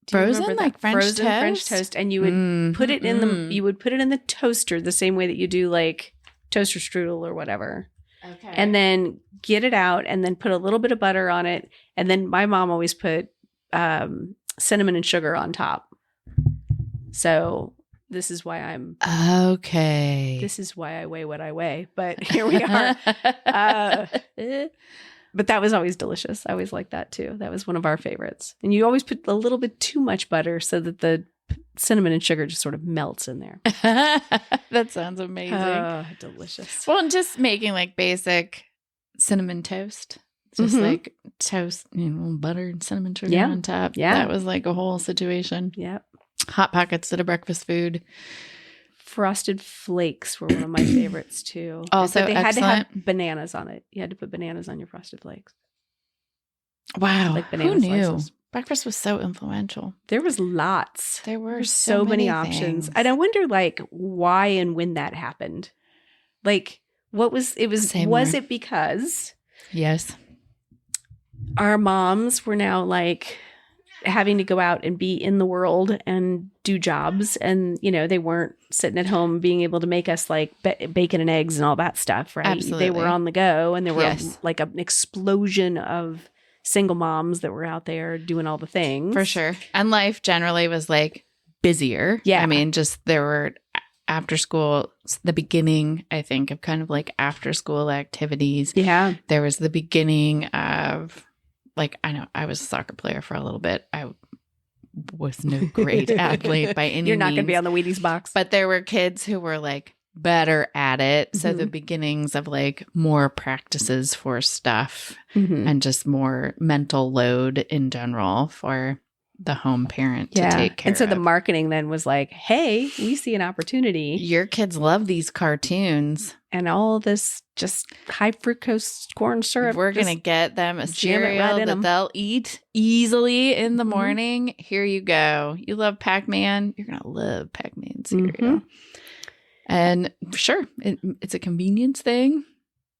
Do you frozen remember like that? French Frozen toast? French toast, and you would put it in the toaster the same way that you do like toaster strudel or whatever. Okay. And then get it out and then put a little bit of butter on it. And then my mom always put cinnamon and sugar on top. So this is why this is why I weigh what I weigh. But here we are. But that was always delicious. I always liked that too. That was one of our favorites. And you always put a little bit too much butter so that the cinnamon and sugar just sort of melts in there. That sounds amazing. Oh, delicious. Well, and just making like basic cinnamon toast. Just Mhm. like toast, butter and cinnamon sugar Yeah. on top. Yeah. That was like a whole situation. Yep. Hot Pockets that are breakfast food. Frosted Flakes were one of my favorites too. Also but they had to excellent. have bananas on it. You had to put bananas on your Frosted Flakes. Wow. Like banana Who knew? slices. Breakfast was so influential. There was lots. There were There's so many options. things. And I wonder like why and when that happened. Like Same was here. it because Yes. our moms were now like having to go out and be in the world and do jobs. And, they weren't sitting at home being able to make us like bacon and eggs and all that stuff, right? Absolutely. They were on the go, and there were Yes. like an explosion of single moms that were out there doing all the things. For sure. And life generally was like busier. Yeah. I mean, just there were after school, the beginning, I think, of kind of like after school activities. Yeah. There was the beginning of like, I know I was a soccer player for a little bit. I was no great athlete by any means. You're not going to be on the Wheaties box. But there were kids who were like better at it. So Mm-hmm. the beginnings of like more practices for stuff Mhm. and just more mental load in general for the home parent to take care And so of. the marketing then was like, hey, we see an opportunity, Your kids love these cartoons. and all this just high fructose corn syrup. We're just- going to get them a jam it right cereal in that 'em. they'll eat easily in the Mhm. morning. Here you go. You love Pac-Man. You're going to love Pac-Man cereal. Mhm. And sure, it's a convenience thing.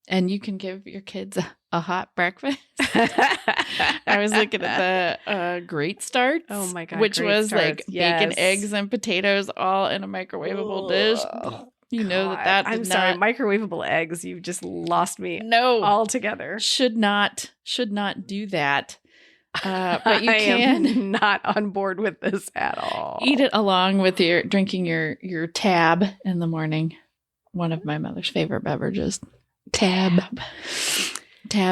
And you can give your kids a hot breakfast. I was looking at the Great Starts. Oh my God, which Great was Starts. like Yes. bacon, eggs, and potatoes all in a microwavable dish. Ugh. You know God, that I'm did sorry, not. microwavable eggs. You've just lost me No, altogether. should not do that. But you I can am not on board with this at all. eat it along with your drinking your tab in the morning. One of my mother's favorite beverages. Tab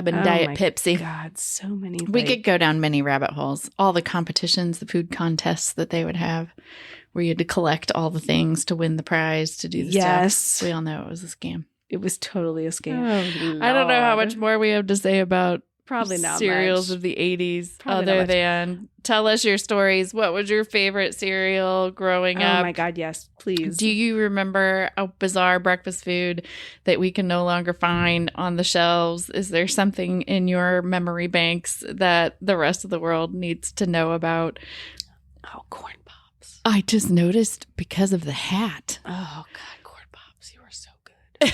and Oh Diet my Pepsi. God, so many. We could go down many rabbit holes. All the competitions, the food contests that they would have, where you had to collect all the things to win the prize to do the Yes. stuff. We all know it was a scam. It was totally a scam. I don't know how Lord. much more we have to say about Probably not cereals much. of the 80s, Probably not other much. than tell us your stories. What was your favorite cereal growing Oh up? my God, yes, please. Do you remember a bizarre breakfast food that we can no longer find on the shelves? Is there something in your memory banks that the rest of the world needs to know about? Oh, corn pops. I just noticed because of the hat. Oh God, corn pops. You are so good.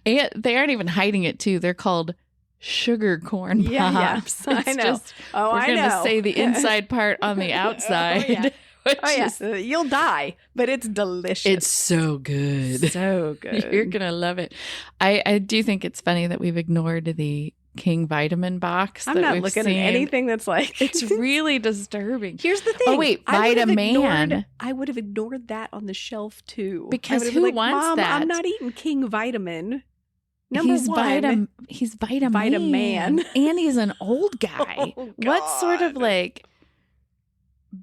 And they aren't even hiding it, too. They're called sugar corn pops. Yeah, yeah. I It's know. just- Oh, we're I going to know. say the inside part on the outside. yeah. which Oh yeah, is- you'll die, but it's delicious. it's so good. so good. You're going to love it. I do think it's funny that we've ignored the King vitamin box. I'm that not we've looking seen. at anything that's like. It's really disturbing. Here's the thing. Oh, wait, I would have Vitaman. ignored- I would have ignored that on the shelf too. Because I would have who been like, wants Mom, that? I'm not eating King Vitamin. Number he's one. He's Vitaman. Vitaman. And he's an old guy. Oh, What sort of God. like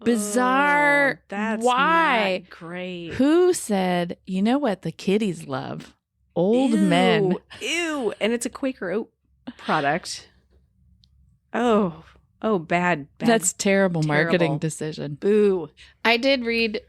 bizarre? Oh, that's why? not great. Who said, you know what the kiddies love? Old men. Ew. And it's a Quaker Oat product. Oh, bad. That's terrible marketing terrible. decision. Boo. I did read.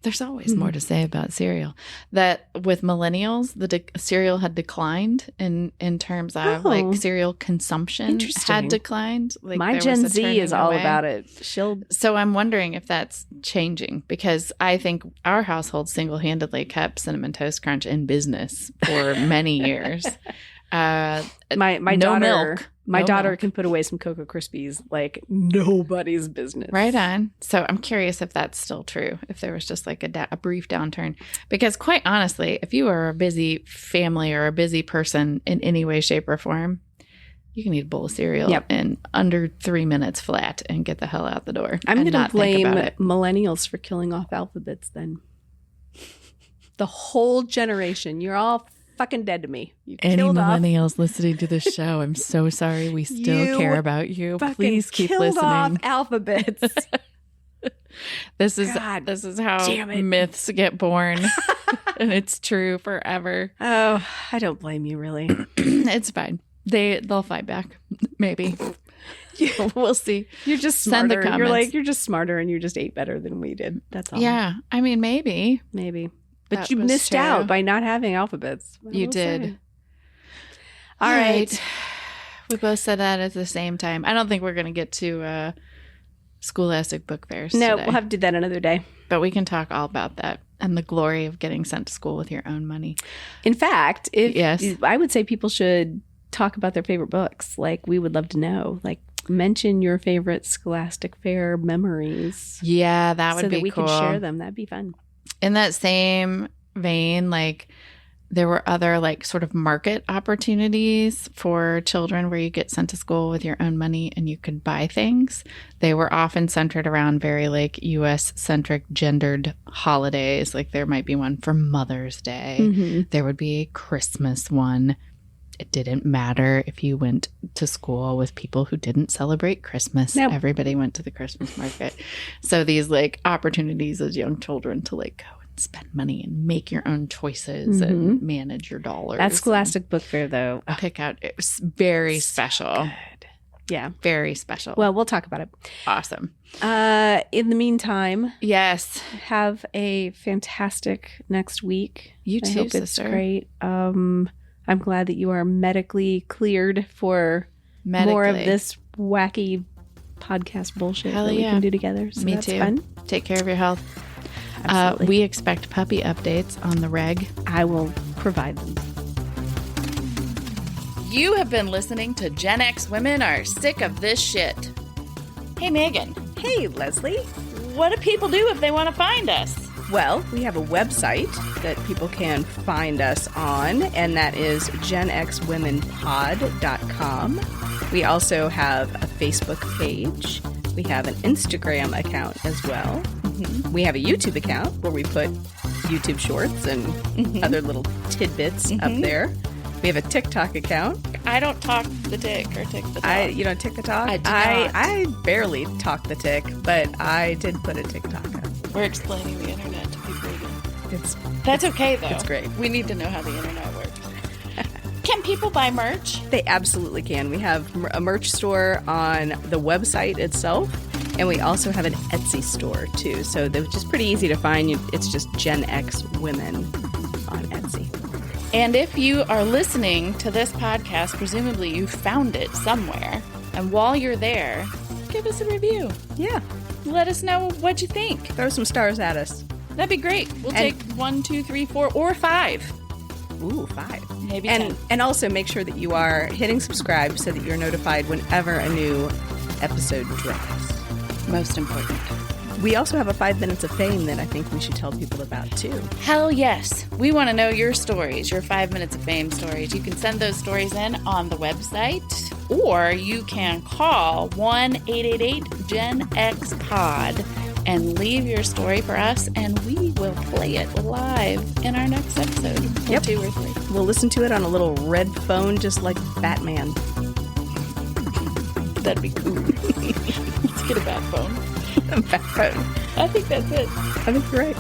There's always more to say about cereal. That with millennials, the cereal had declined in terms of Oh. like cereal consumption Interesting. had declined. Like My there was Gen a Z turning is all away. about it. She'll So I'm wondering if that's changing because I think our household single-handedly kept Cinnamon Toast Crunch in business for many years. my no daughter milk. my No daughter milk. can put away some Cocoa Krispies like nobody's business. Right on. So I'm curious if that's still true, if there was just like a brief downturn. Because quite honestly, if you are a busy family or a busy person in any way, shape, or form, you can eat a bowl of cereal Yep. in under 3 minutes flat and get the hell out the door. I'm and going not to think blame about it. millennials for killing off alphabets then. The whole generation. You're all fucking dead to me. You Any killed off millennials listening to this show, I'm so sorry. We still You care about you. fucking Please keep killed off listening. alphabets. This is God how damn it. myths get born, and it's true forever. Oh, I don't blame you really. It's fine. They'll fight back. Maybe. We'll see. You're just Send the smarter. You're comments. you're just smarter and you just ate better than we did. That's all. Yeah. I mean, maybe. Maybe. But That you was missed true. out by not having alphabets. I You will did. say. All right. We both said that at the same time. I don't think we're going to get to scholastic book fairs No, today. we'll have to do that another day. But we can talk all about that and the glory of getting sent to school with your own money. In fact, Yes. I would say people should talk about their favorite books. Like, we would love to know. Like, mention your favorite Scholastic Fair memories. Yeah, that would so be that we cool. could share them. That'd be fun. In that same vein, like there were other like sort of market opportunities for children where you get sent to school with your own money and you could buy things. They were often centered around very like US centric gendered holidays. Like there might be one for Mother's Day. Mm-hmm. There would be a Christmas one. It didn't matter if you went to school with people who didn't celebrate Christmas. Nope. Everybody went to the Christmas market. So these like opportunities as young children to like go and spend money and make your own choices and manage your dollars. That Scholastic Book Fair, though. Pick out. It was very special. Good. Yeah. Very special. Well, we'll talk about it. Awesome. In the meantime, Yes. have a fantastic next week. You I too, hope it's sister. great. I'm glad that you are medically cleared for more of this wacky podcast bullshit Hell that we yeah. can do together. So Me that's too. fun. Take care of your health. Absolutely. We expect puppy updates on the reg. I will provide them. You have been listening to Gen X Women Are Sick of This Shit. Hey, Megan. Hey, Leslie. What do people do if they want to find us? Well, we have a website that people can find us on, and that is genxwomenpod.com. We also have a Facebook page. We have an Instagram account as well. Mm-hmm. We have a YouTube account where we put YouTube shorts and other little tidbits up there. We have a TikTok account. I don't talk the tick or tick the talk. You don't tick the talk? I do not. I barely talk the tick, but I did put a TikTok up. We're explaining the internet to people again. That's okay, though. It's great. We need to know how the internet works. Can people buy merch? They absolutely can. We have a merch store on the website itself, and we also have an Etsy store, too. So they're just pretty easy to find. It's just Gen X Women on Etsy. And if you are listening to this podcast, presumably you found it somewhere. And while you're there, give us a review. Yeah. Let us know what you think. Throw some stars at us. That'd be great. We'll take 1, 2, 3, 4, or 5. Ooh, 5. Maybe 10. And also make sure that you are hitting subscribe so that you're notified whenever a new episode drops. Most important. We also have a 5 Minutes of Fame that I think we should tell people about, too. Hell yes. We want to know your stories, your 5 Minutes of Fame stories. You can send those stories in on the website, or you can call 1-888-GEN-X-POD and leave your story for us, and we will play it live in our next episode. Yep. 2 or 3. We'll listen to it on a little red phone just like Batman. That'd be cool. Let's get a bat phone. A bat phone. I think that's it. I think you're right.